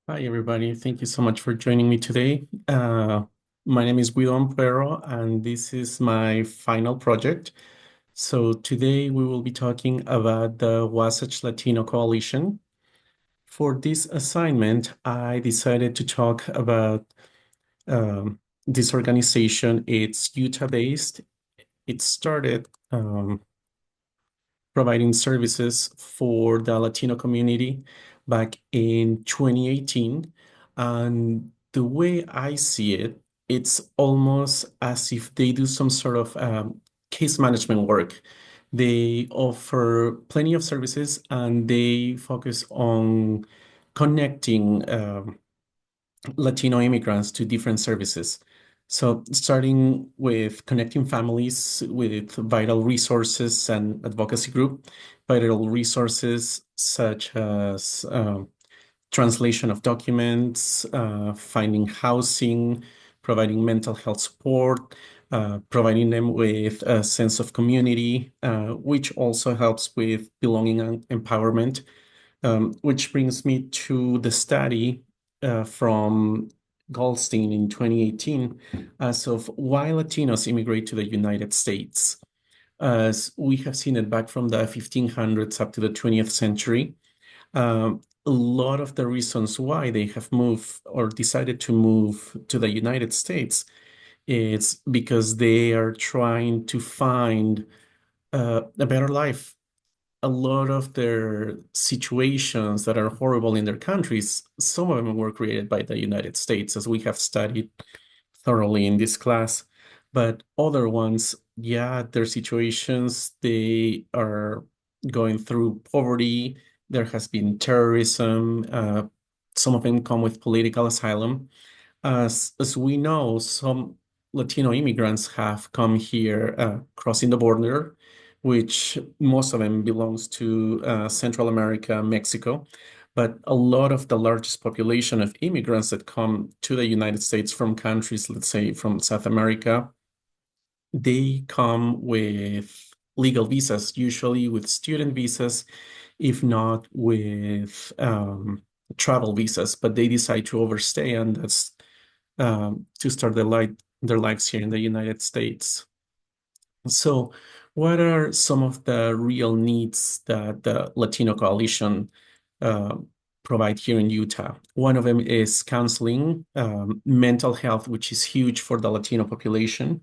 Hi, everybody. Thank you so much for joining me today. My name is Guido Ampuero, and this is my final project. So today we will be talking about the Wasatch Latino Coalition. For this assignment, I decided to talk about this organization. It's Utah-based. It started providing services for the Latino community back in 2018. And the way I see it, it's almost as if they do some sort of case management work. They offer plenty of services and they focus on connecting Latino immigrants to different services. So, starting with connecting families with vital resources and advocacy group, vital resources such as translation of documents, finding housing, providing mental health support, providing them with a sense of community, which also helps with belonging and empowerment. Which brings me to the study from Goldstein in 2018 as of why Latinos immigrate to the United States. As we have seen it back from the 1500s up to the 20th century, a lot of the reasons why they have moved or decided to move to the United States is because they are trying to find a better life. A lot of their situations that are horrible in their countries, some of them were created by the United States, as we have studied thoroughly in this class. But other ones, yeah, their situations, they are going through poverty. There has been terrorism. Some of them come with political asylum. As we know, some Latino immigrants have come here crossing the border, which most of them belongs to Central America, Mexico. But a lot of the largest population of immigrants that come to the United States from countries, let's say from South America, they come with legal visas, usually with student visas, if not with travel visas, but they decide to overstay, and that's to start their lives here in the United States. So, what are some of the real needs that the Latino Coalition uh, provide here in Utah? One of them is counseling, mental health, which is huge for the Latino population.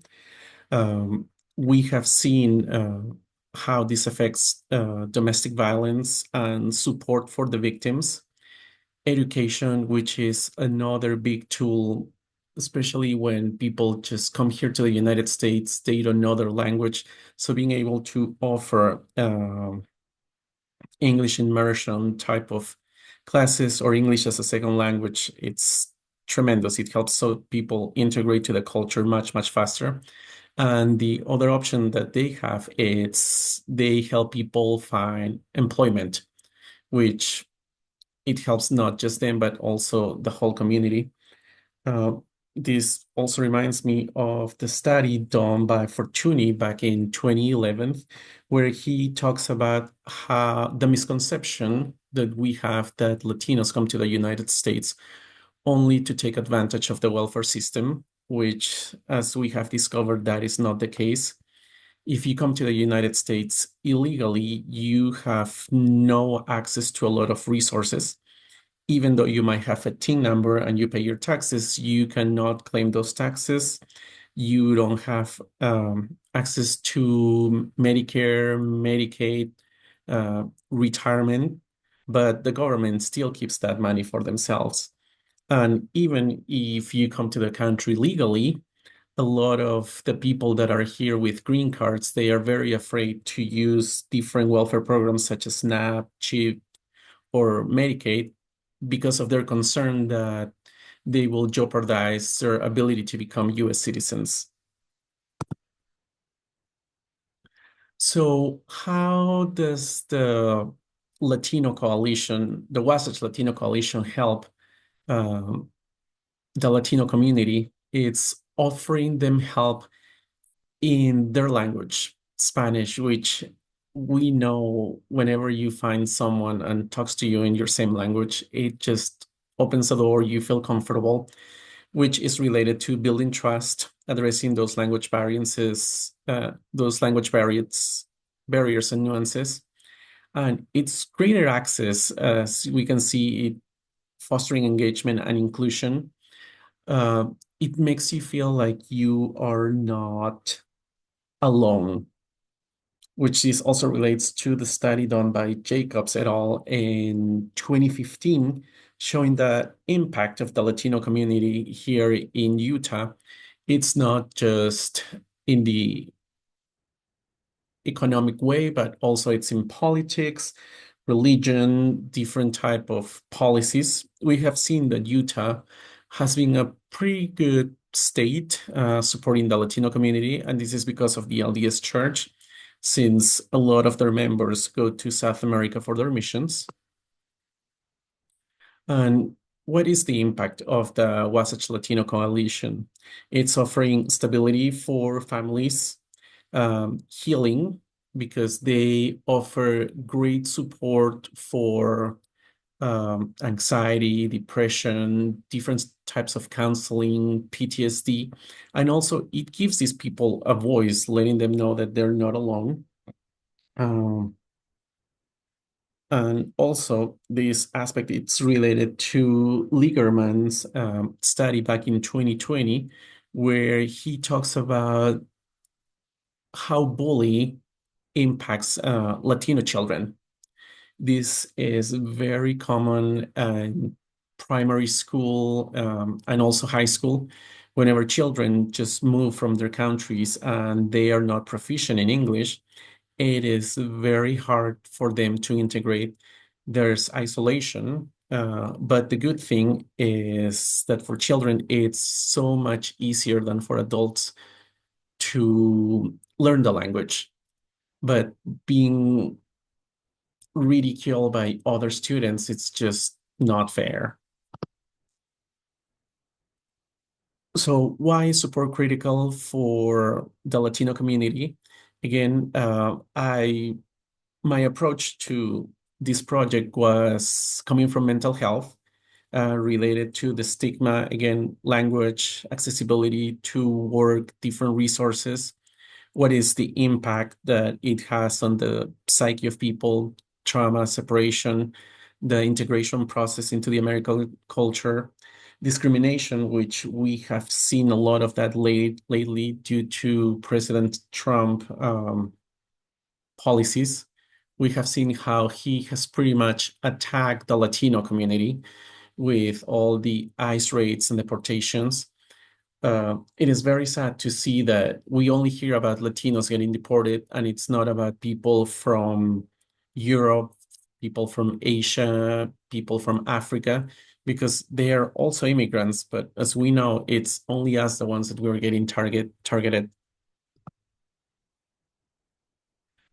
Um, we have seen how this affects domestic violence and support for the victims. Education, which is another big tool, especially when people just come here to the United States, they don't know their language. So being able to offer English immersion type of classes or English as a second language, it's tremendous. It helps so people integrate to the culture much, much faster. And the other option that they have is they help people find employment, which it helps not just them, but also the whole community. Uh, this also reminds me of the study done by Fortuny back in 2011, where he talks about how the misconception that we have that Latinos come to the United States only to take advantage of the welfare system, which, as we have discovered, that is not the case. If you come to the United States illegally, you have no access to a lot of resources. Even though you might have a TIN number and you pay your taxes, you cannot claim those taxes. You don't have access to Medicare, Medicaid, retirement, but the government still keeps that money for themselves. And even if you come to the country legally, a lot of the people that are here with green cards, they are very afraid to use different welfare programs such as SNAP, CHIP, or Medicaid because of their concern that they will jeopardize their ability to become US citizens. So, how does the Latino Coalition, the Wasatch Latino Coalition, help um, the Latino community? It's offering them help in their language, Spanish, which we know whenever you find someone and talks to you in your same language, it just opens the door, you feel comfortable, which is related to building trust, addressing those language barriers and nuances. And it's greater access, as we can see it fostering engagement and inclusion. Uh, it makes you feel like you are not alone, which is also relates to the study done by Jacobs et al. In 2015, showing the impact of the Latino community here in Utah. It's not just in the economic way, but also it's in politics, religion, different type of policies. We have seen that Utah has been a pretty good state supporting the Latino community, and this is because of the LDS Church, since a lot of their members go to South America for their missions. And what is the impact of the Wasatch Latino Coalition? It's offering stability for families, healing, because they offer great support for anxiety, depression, different types of counseling, PTSD. And also, it gives these people a voice, letting them know that they're not alone. Um, and also, this aspect, it's related to Liegerman's study back in 2020, where he talks about how bullying impacts Latino children. This is very common in primary school and also high school. Whenever children just move from their countries and they are not proficient in English, it is very hard for them to integrate. There's isolation, but the good thing is that for children, it's so much easier than for adults to learn the language. But being ridiculed by other students, it's just not fair. So why is support critical for the Latino community? Again, I my approach to this project was coming from mental health, related to the stigma, again, language, accessibility to work, different resources. What is the impact that it has on the psyche of people, trauma, separation, the integration process into the American culture, discrimination, which we have seen a lot of that lately due to President Trump policies. We have seen how he has pretty much attacked the Latino community with all the ICE raids and deportations. It is very sad to see that we only hear about Latinos getting deported, and it's not about people from Europe, people from Asia, people from Africa, because they are also immigrants. But as we know, it's only us, the ones that we're getting targeted.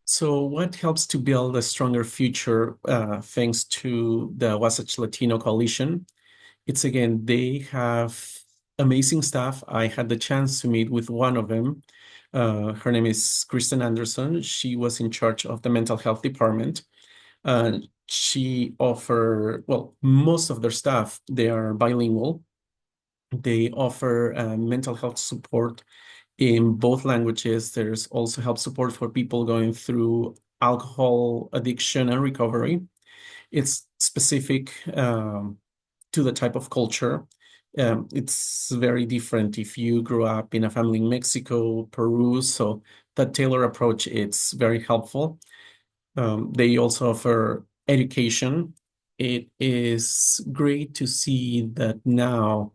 So what helps to build a stronger future, thanks to the Wasatch Latino Coalition? It's again, they have amazing staff. I had the chance to meet with one of them. Her name is Kristen Anderson. She was in charge of the mental health department. She offer, well, most of their staff, they are bilingual. They offer mental health support in both languages. There's also help support for people going through alcohol addiction and recovery. It's specific to the type of culture. It's very different if you grew up in a family in Mexico, Peru. So that tailor approach, it's very helpful. They also offer education. It is great to see that now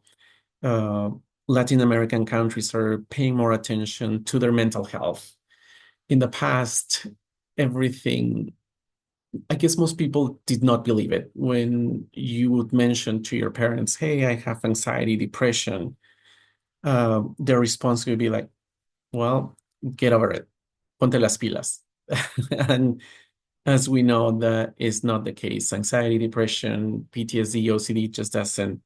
uh, Latin American countries are paying more attention to their mental health. In the past, everything, I guess most people did not believe it. When you would mention to your parents, hey, I have anxiety, depression, their response would be like, well, get over it. Ponte las pilas. And as we know, that is not the case. Anxiety, depression, PTSD, OCD just doesn't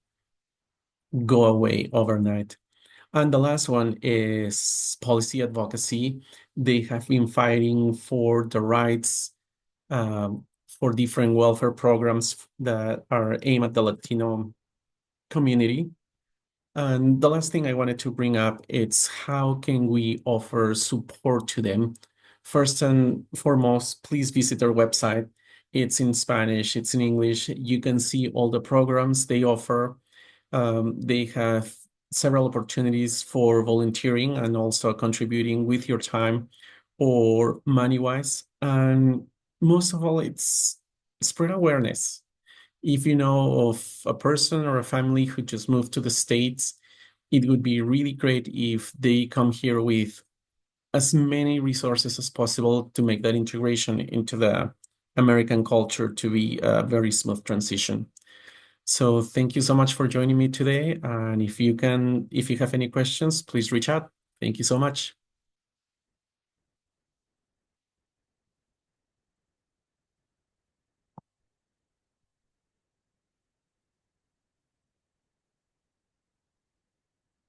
go away overnight. And the last one is policy advocacy. They have been fighting for the rights, for different welfare programs that are aimed at the Latino community. And the last thing I wanted to bring up is how can we offer support to them? First and foremost, please visit their website. It's in Spanish, it's in English. You can see all the programs they offer. They have several opportunities for volunteering and also contributing with your time or money-wise. And most of all, it's spread awareness. If you know of a person or a family who just moved to the States, it would be really great if they come here with as many resources as possible to make that integration into the American culture to be a very smooth transition. So thank you so much for joining me today. And if you have any questions, please reach out. Thank you so much.